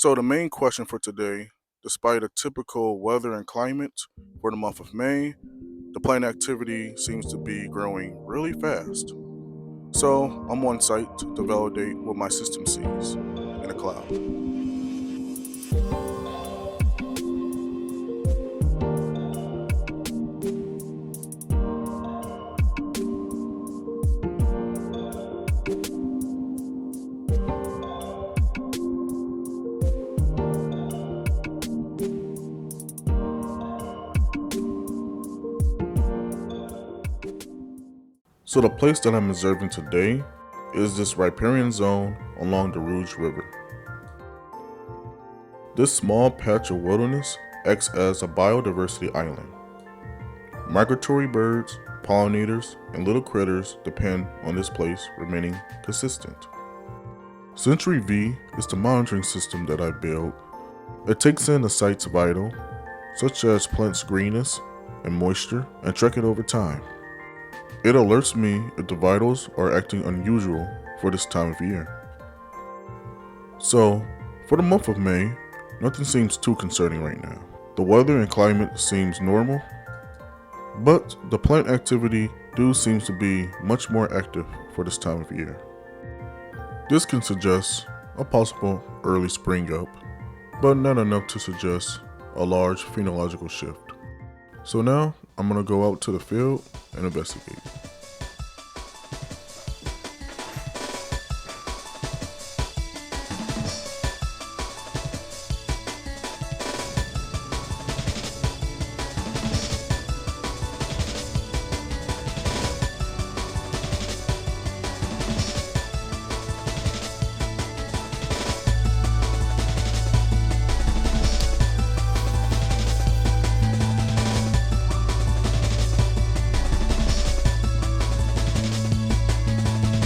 So the main question for today, despite a typical weather and climate for the month of May, the plant activity seems to be growing really fast. So I'm on site to validate what my system sees in a cloud. So the place that I'm observing today is this riparian zone along the Rouge River. This small patch of wilderness acts as a biodiversity island. Migratory birds, pollinators, and little critters depend on this place remaining consistent. Sentry-V is the monitoring system that I built. It takes in the site's vital, such as plants' greenness and moisture, and track it over time. It alerts me if the vitals are acting unusual for this time of year. So, for the month of May, nothing seems too concerning right now. The weather and climate seems normal, but the plant activity seems to be much more active for this time of year. This can suggest a possible early spring up, but not enough to suggest a large phenological shift. So now, I'm going to go out to the field and investigate.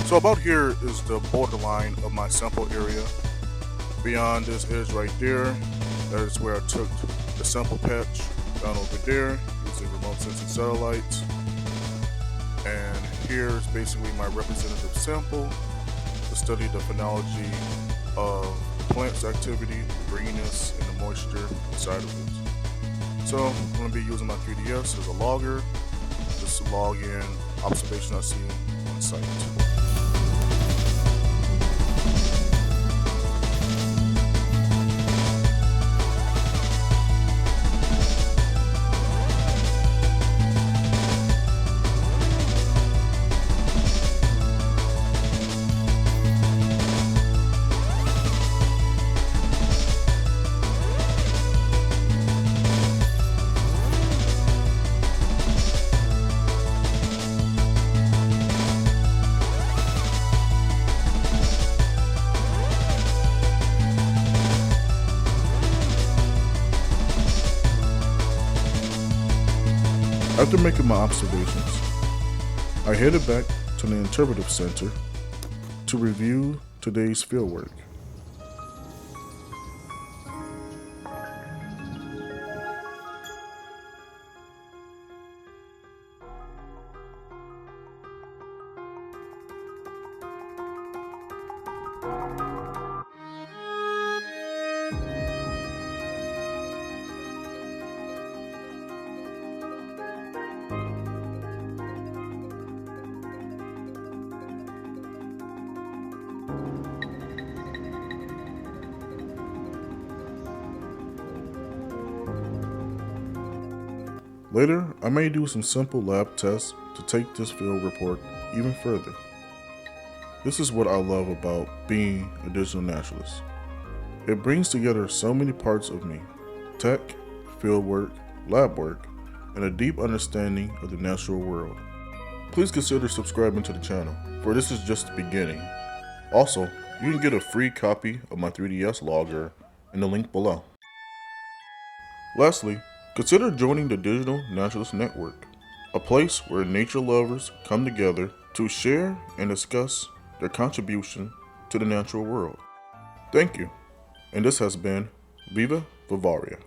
So about here is the borderline of my sample area. Beyond this edge right there, that is where I took the sample patch down over there using remote sensing satellites. And here is basically my representative sample to study the phenology of the plant's activity, the greenness, and the moisture inside of it. So I'm going to be using my 3DS as a logger just to log in observation I see on site. After making my observations, I headed back to the interpretive center to review today's fieldwork. Later, I may do some simple lab tests to take this field report even further. This is what I love about being a digital naturalist. It brings together so many parts of me: tech, fieldwork, lab work, and a deep understanding of the natural world. Please consider subscribing to the channel, for this is just the beginning. Also, you can get a free copy of my 3DS logger in the link below. Lastly, consider joining the Digital Naturalist Network, a place where nature lovers come together to share and discuss their contribution to the natural world. Thank you, and this has been Viva Vivaria.